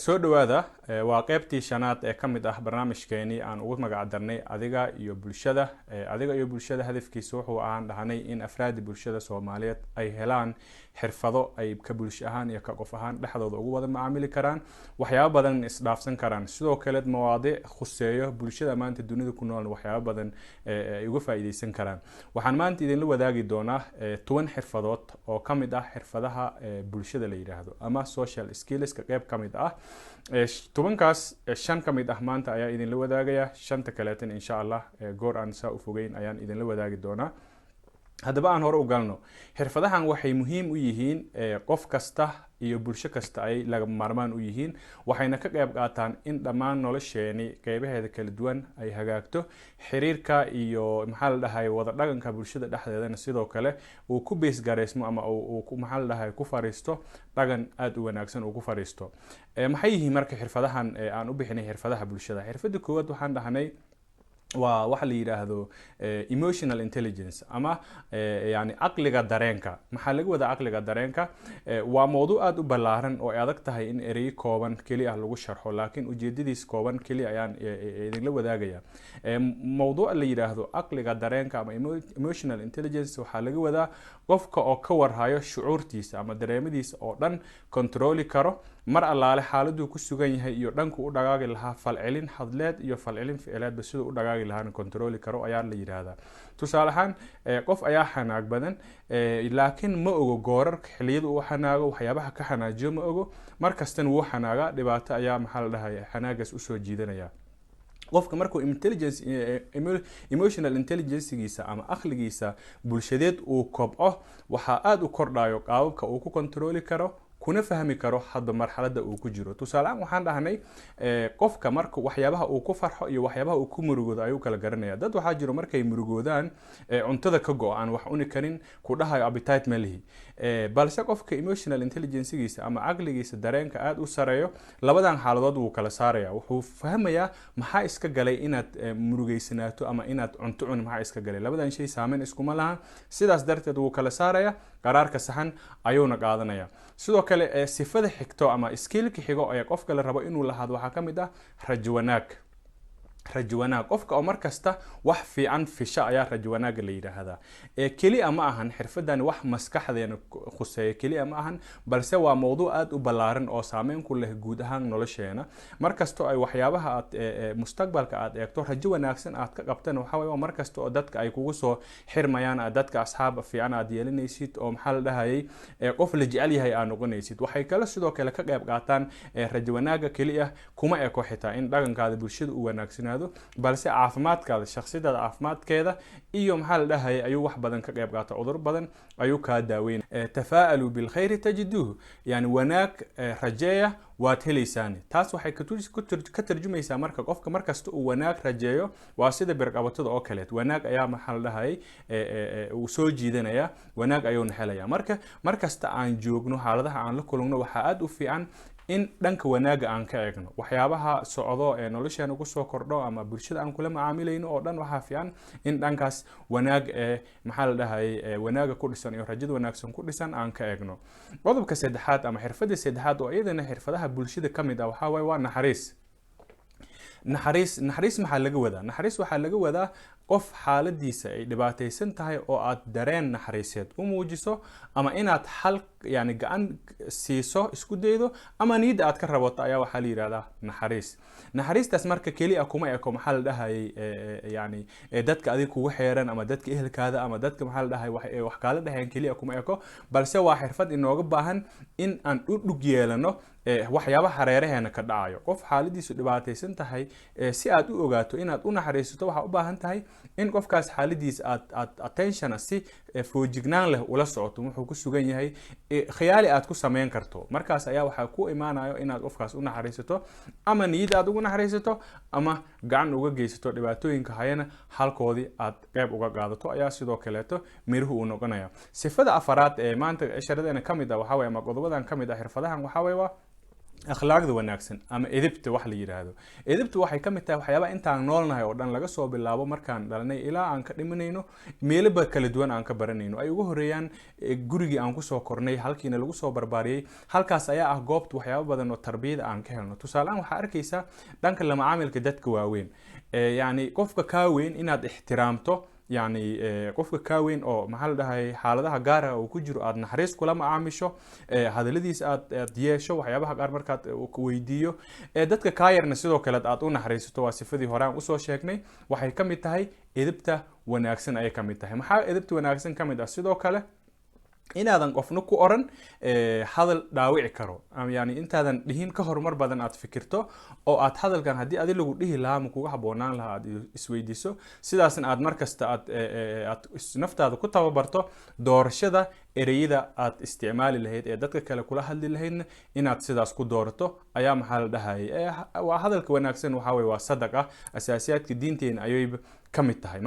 soo dhawaada waa qaybtii shanaad ee ka mid ah barnaamijkeeni aan ugu magac darnay adiga iyo bulshada hadafkiisa wuxuu ahaan dhahanay in afraadi bulshada Soomaaliyeed ay helaan xirfado ay ka bulsho ahaan iyo ka qof ahaan dhexdooda ugu wada macaamili karaan waxyaabo badan isdhaafsan karaan sidoo kale mawaadiic khuseeyo bulshada maanta dunida ku nool waxyaabo badan ay uga faa'iideysan karaan waxaan maanta idin la wadaagi doonaa 10 xirfadood oo ka mid ah xirfadaha bulshada la yiraahdo ama social skills ka qayb ka mid ah tobankaas shan ka mid ah maanta ayaa idin la wadaagaya shanta kaleetan insha Allah goor aan saa u fogeyn ayaan idin la wadaagi doonaa haddaba aan hore u galno xirfadahan waxay muhiim u yihiin qof kasta iyo bulsho kasta ay laga maarmaan u yihiin waxayna ka qayb qaataan in dhammaan nolosheeni qaybaheeda kala duwan ay hagaagto xiriirka iyo maxaa la dhahay wada dhaqanka bulshada dhexdeedana sidoo kale uu ku bees gareysmo ama uu maxaa la dhahay ku fariisto dhaqan aad u wanaagsan uu ku fariisto maxay yihiin marka xirfadahan aan u bixinay xirfadaha bulshada xirfada koowaad waxaan dhahnay waxa la yiraahdo emotional intelligence ama yani aqliga dareenka maxaa laga wada aqliga dareenka waa mowduuc aad u ballaaran oo ay adag tahay in eray kooban kaliya lagu sharxo laakiin ujeedadiis kooban kaliya ayaan idin la wadaagaya mowduuc la yiraahdo aqliga dareenka ama emotional intelligence waxa laga wada qofka oo ka warhayo shucuurtiisa ama dareemadiisa oo dhan control karo mar allaale xaaladdu ku sugan yahay iyo dhanku u dhagaagi lahaa falcelin hadleed iyo falcelin ficilad sidoo u dhagaagi lahaa control karo ayaa la yiraahdaa tusaale ahaan qof ayaa xanaaq badan laakiin ma ogo goorarka xilliyada uu xanaago waxyaabaha ka xanaajiyo ma ogo markastan wuu xanaaga dhibaato ayaa maxaa la dhahay xanaagaas u soo jiidanaya qofka markuu emotional intelligence ama aqligiisa bulshadeed uu kobco waxa aad u kordhayo qaababka uu ku control karo kuna fahmi karo hadba marxaladda uu ku jiro tusaale ahaan waxaan dhahnay qofka marka waxyaabaha uu ku farxo iyo waxyaabaha uu ku murugoodo ayuu kala garanaya dad waxa jiro markay murugoodaan cuntada ka go'an wax uni karin ku dhahayo appetite malihi balse qofka emotional intelligence ama aqligiisa dareenka aad u sareeyo labadan xaaladood uu kala saaraya wuxuu fahmayaa maxaa iska galay inaad murugeysanaato ama inaad cunto cun maxaa iska galay labadan shay saameyn isku ma laha sidaas darteed uu kala saaraya qaraarka saxan ayuuna qaadanaya sidoo kale sifada xigto ama skillka xigo ee qofka la rabo inuu lahaado waxa kamid ah rajo wanaag qofka oo markasta wax fiican fisha ayaa rajo wanaag la yiraahdaa kaliya ma ahan xirfadan wax maskaxdeena khuseeyo kaliya ma ahan balse waa mowduuc aad u ballaaran oo saameyn ku leh guud ahaan nolosheena markasta ay waxyaabaha aad mustaqbalka aad eegto rajo wanaagsan aad ka qabtaan waxa weeye markasta oo dadka ay kugu soo xirmayaan dadka asxaab fiican aad yeelanaysid oo maxaa la dhahayay qof la jecel yahay aan noqonaysid waxay kala sidoo kale ka qayb qaataan rajo wanaaga kaliya kuma eko xitaa in dhaqankaada bulshada u wanaagsan balse caafimaadkaada shakhsiyada caafimaadkeeda iyo maxaa la dhahay ayuu wax badan ka qayb qaata cudur badan ayuu ka daaweyn tafaalu bil khayr tajiduhu yani wanaag rajeeya waad helaysaan taas waxay ka tarjumaysaa marka qofka markasta uu wanaag rajeeyo waa sida birqabatada oo kale wanaag ayaa maxaa la dhahay uu soo jiidanaya wanaag ayuu helaya markasta aan joogno xaaladaha aan la kulano waxa aad u fiican in dhanka wanaaga aan ka eegno waxyaabaha socdo ee nolosheena ku soo kordho ama bulshada aan kula macaamilayno oo dhan waxa fiican in dhankaas wanaag maxaa la dhahay wanaaga ku dhisan iyo rajada wanaagsan ku dhisan aan ka eegno qodobka saddexaad ama xirfadda saddexaad oo iyadana xirfadaha bulshada kamid ah waxa waa naxariis maxaa laga wadaa naxariis waxa laga wadaa qof xaaladiisa ay dhibaataysan tahay oo aad dareen naxariiseed u muujiso ama inaad xal yani gacan siiso isku daydo ama niyada aad ka rabato ayaa waxa la yiraahdaa naxariistaas marka kaliya kuma eko maxaa la dhahay yani dadka adiga kugu xeeran ama dadka ehelkaada ama dadka maxaa la dhahay wax kala dhaxeen kaliya kuma eko balse waa xirfad inooga baahan in aan u dhug yeelano waxyaabaha hareeraheena ka dhacayo qof xaaladiisu dhibaataysan tahay si aad u ogaato inaad u naxariisato waxa u baahan tahay in qofkaas xaaladiisa aad attention si foojignaan leh ula socoto wuxuu ku sugan yahay khiyaali aad ku sameyn karto markaas ayaa waxa ku imaanayo inaad qofkaas u naxariisato ama niyad aad ugu naxariisato ama gacan uga geysato dhibaatooyinka hayana halkoodii aad qayb uga qaadato ayaa sidoo kaleeto miruhu uu noqonaya sifada afaraad ee maanta sharadeena kamid ah waxa weeye ama qodobadan kamid ah xirfadahan waxa weeye akhlaaqda wanaagsan ama edebta wax la yiraahdo. Edebtu waxay ka mid tahay waxyaabaha intaan noolnahay oo dhan laga soo bilaabo markaan dhalanay ilaa aan ka dhimanayno meelo kala duwan aan ka baranayno. Ay ugu horeeyaan gurigii aan ku soo kornay, halkiina lagu soo barbaariyay, halkaas ayaa ah goobta waxyaabo badan oo tarbiyada aan ka helno. Tusaale ahaan waxaa arkaysaa dhanka la macaamilka dadka waaweyn, yani qofka ka weyn inaad ixtiraamto, يعني qofka ka weyn oo maxaa la dhahay xaaladaha gaar ah oo ku jiro aad naxariis kula macaamisho, hadaladiis aad yeesho, waxyaabaha qaar markaad ku weydiiyo, dadka ka yarna sidoo kale aad u naxariisato. waa sifadii hore aan usoo sheegnay, waxay ka mid tahay edebta wanaagsan ayay ka mid tahay. maxaa edebta wanaagsan ka mid ah sidoo kale inaadan qofna ku oran hadal dhaawici karo, ama yani intaadan dhihin ka horumar badan aad fikirto oo aad hadalkan haddii adi lagu dhihi lahaa ma kuga haboonaan lahaa aad isweydiiso, sidaasna aad markasta aad naftaada ku tababarto doorashada ereyada aad isticmaali lahayd ee dadka kale kula hadli lahaydna inaad sidaas ku doorato ayaa maxaa la dhahayay. waa hadalka wanaagsan waxa weeye waa sadaqa, asaasiyaadka diinteena ayay ka mid tahay.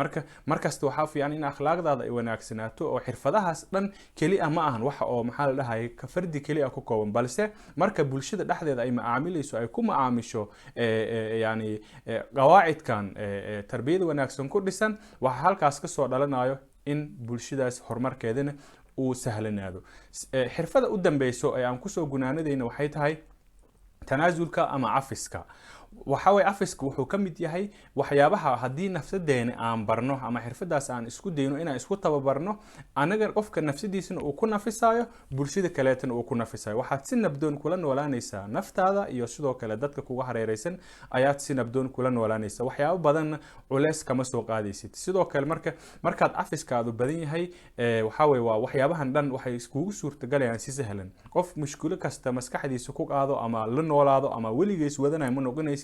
markasta waxaa fiican in akhlaaqdaada ay wanaagsanaato oo xirfadahaas dhan kaliya ma ahan waxa oo maxaa la dhahay ka fardi kaliya ku kooban, balse marka bulshada dhexdeeda ay macaamilayso ay ku macaamisho yani qawaacidkan tarbiyada wanaagsan ku dhisan, waxa halkaas ka soo dhalanayo in bulshadaas horumarkeedana uu sahlanaado. xirfada u dambeyso ee aan kusoo gunaanadayna waxay tahay tanaasulka ama cafiska. waxa way cafiska wuxuu ka mid yahay waxyaabaha haddii nafsadeena aan barno ama xirfadaas aan isku dayno inaan isku tababarno, anaga qofka nafsadiisana uu ku nafisayo, bulshada kaleetana uu ku nafisayo. waxaad si nabdoon kula noolaanaysaa naftaada iyo sidoo kale dadka kuga hareeraysan ayaad si nabdoon kula noolaanaysaa. waxyaabo badan culeys kama soo qaadaysid. sidoo kale markaad cafiskaadu badan yahay, waxa way waa waxyaabahan dhan waxay iskugu suurtagalayaan si sahlan. qof mushkilo kasta maskaxdiisa ku qaado ama la noolaado ama weligiis wadanayo ma noqonaysid.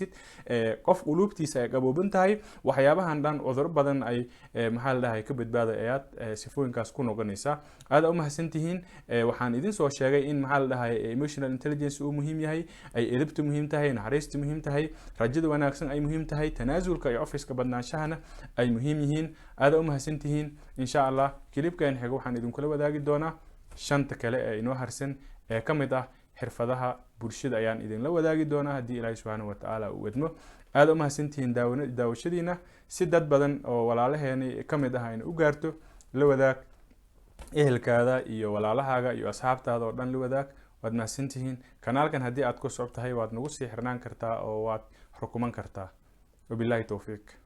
qof qulubtiisa ay qabooban tahay, waxyaabahan dhan cudur badan ay maxaa la dhahay ka badbaada ayaad sifooyinkaas ku noqonaysaa. aad u mahadsantihiin. waxaan idin soo sheegay in maxaa la dhahay emotional intelligence uu muhiim yahay, ay edebtu muhiim tahay, naxariistu muhiim tahay, rajada wanaagsan ay muhiim tahay, tanaasulka iyo ofiska badnaanshahana ay muhiim yihiin. aad u mahadsantihiin. insha Allah kilibkan xiga waxaan idin kula wadaagi doonaa shanta kale ee inoo harsan ee ka mid ah xirfadaha bulshada ayaan idin la wadaagi doonaa haddii Ilaahay subhanahu wa ta'ala uu wadmo. aad u mahadsantihiin daawashadiina. si dad badan oo walaalaheena ka mid ah in u gaarto, la wadaag ehelkaada iyo walaalahaaga iyo asxaabtaada oo dhan la wadaag. waad mahadsantihiin. kanaalkan haddii aad ku socod tahay waad nagu sii xirnaan kartaa oo waad xukuman kartaa. wabillahi tawfiiq.